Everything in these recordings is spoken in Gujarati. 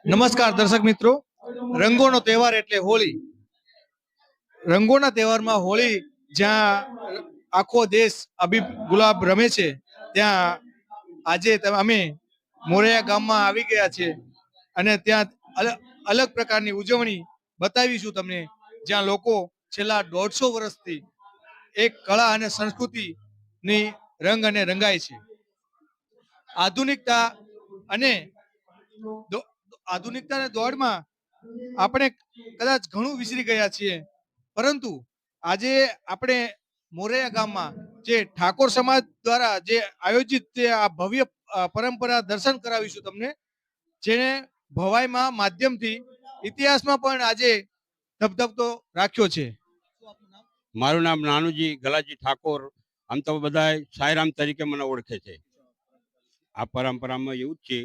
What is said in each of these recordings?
નમસ્કાર દર્શક મિત્રો, રંગોનો તહેવાર એટલે હોળી. રંગોના તહેવારમાં હોળી જ્યાં આખો દેશ અબીબ ગુલાબ રમે છે, ત્યાં આજે અમે મોરૈયા ગામમાં આવી ગયા છે અને ત્યાં અલગ પ્રકારની ઉજવણી બતાવીશું તમને, જ્યાં લોકો છેલ્લા 150 વર્ષથી એક કળા અને સંસ્કૃતિની રંગ અને રંગાય છે. આધુનિકતા અને આધુનિકતાના દોડમાં આપણે કદાચ ઘણું વિસરી ગયા છીએ, પરંતુ આજે આપણે મોરૈયા ગામમાં જે ઠાકોર સમાજ દ્વારા જે આયોજિત જે આ ભવ્ય પરંપરા દર્શન કરાવીશું તમને, જેને ભવાઈમાં માધ્યમથી ઇતિહાસમાં પણ આજે ધબધબતો રાખ્યો છે. મારું નામ નાનુજી ગલાજી ઠાકોર. આમ તો બધા સાંઈરામ તરીકે મને ઓળખે છે. આ પરંપરામાં એવું જ છે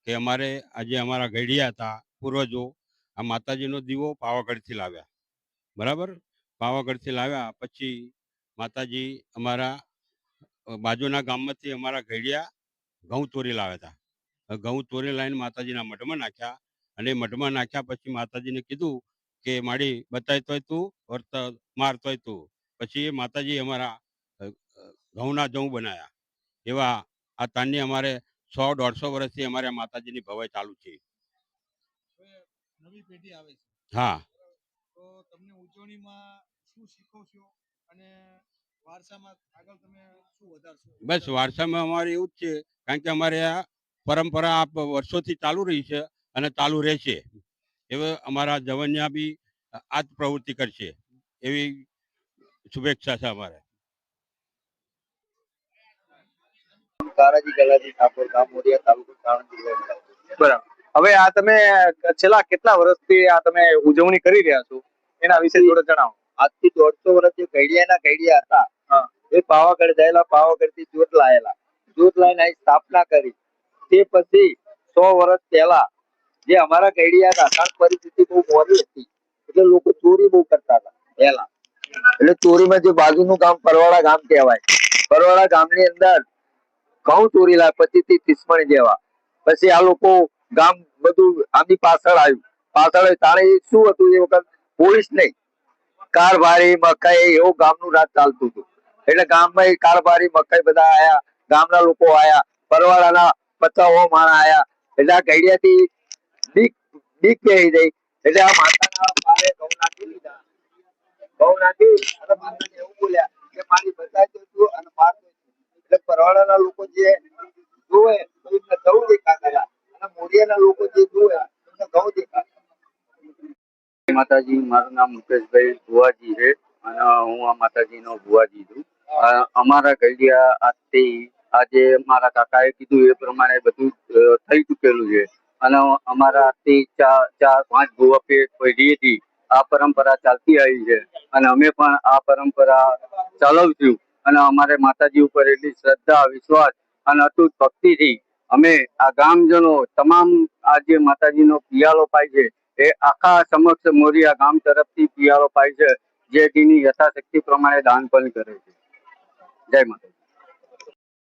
કે અમારે આજે અમારા ઘડિયા હતા પૂર્વજો આ માતાજીનો દીવો પાવાગઢથી લાવ્યા. બરાબર, પાવાગઢથી લાવ્યા પછી માતાજી અમારા બાજુના ગામમાંથી અમારા ઘડિયા ઘઉં ચોરી લાવ્યા હતા. ઘઉં ચોરી લાવીને માતાજીના મઢમાં નાખ્યા અને મઢમાં નાખ્યા પછી માતાજીને કીધું કે માડી બતાય તોય તું વર્ત માર તોય તું. પછી એ માતાજી અમારા ઘઉંના જવ બનાવ્યા. એવા આ તાનની અમારે 100-150 વર્ષથી અમારે માતાજીની ભવાઈ ચાલુ છે. નવી પેઢી આવે છે. હા, તો તમને ઉજવણીમાં શું શીખો છો અને વારસામાં આગળ તમે શું વધારશો? બસ વારસામાં અમારે એવું જ છે, કારણ કે અમારે આ પરંપરા વર્ષોથી ચાલુ રહી છે અને ચાલુ રહેશે. એવા અમારા જવનિયા બી આ જ પ્રવૃત્તિ કરશે એવી શુભેચ્છા છે અમારે. તારાજી ગલાજી ઠાકોર, ગામ મોરિયા, તાલુકો સાણંદ, જિલ્લો અમદાવાદ. બરાબર. હવે આ તમે છેલ્લા કેટલા વર્ષથી આ તમે ઉજવણી કરી રહ્યા છો, એના વિશે થોડું જણાવો. આજથી 150 વર્ષ જે ઘડિયા હતા, એ પાવાગઢ ગયેલા, પાવાગઢ થી જોત લાયેલા, જોત લાઈને અહીં સ્થાપના કરી. તે પછી 100 વર્ષ પહેલા જે અમારા ઘડિયા હતા, કારણ પરિસ્થિતિ બહુ મોડી હતી એટલે લોકો ચોરી બહુ કરતા હતા પહેલા. એટલે ચોરીમાં જે બાજુનું ગામ પરવાળા ગામ કહેવાય, પરવાળા ગામની અંદર ઘઉં ચોરી લાવે 25 થી 30 મણ જેવા. પછી આ લોકો ગામ બધું આની પાછળ આવ્યું, પાછળ તાણે શું હતું એ વખત પોલીસ નહીં, કારભારી મકાઈ એવું ગામનું રાજ ચાલતું હતું. એટલે ગામમાં કારભારી મકાઈ બધા આયા, ગામના લોકો આયા, પરવાળાના 50 માણસ આયા. એટલે આ ઘડિયાથી બીક બેહી ગઈ. એટલે આ માતાના પારે ઘઉં નાખી દીધા, ઘઉં નાખી અને માતાને એવું બોલ્યા કે મારી બતાય તો તું અને માર તો. એટલે પરવાળાના લોકો જે જોવે તો એમને ઘઉં દેખાતા અને મોરિયાના લોકો જે જોવે એમને ઘઉં દેખાતા. માતાજી, મારું નામ મુકેશભાઈ ભુવાજી છે અને હું આ માતાજીનો ભુવાજી છું. અમારા ઘડિયા આજથી આજે મારા કાકાએ કીધું એ પ્રમાણે બધું થઈ ચૂકેલું છે અને અમારા આજથી 4-5 ભુવા પેઢીએથી આ પરંપરા ચાલતી આવી છે અને અમે પણ આ પરંપરા ચલાવશું. અને અમારે માતાજી ઉપર એટલી શ્રદ્ધા, વિશ્વાસ અને અતૂટ ભક્તિથી અમે આ ગામજનો તમામ આ જે માતાજીનો પિયાલો પાય છે એ આખા સમક્ષ મોરિયા ગામ તરફથી પિયાલો પાય છે, જે તેની યથાશક્તિ પ્રમાણે દાન પણ કરે છે. જય માતા.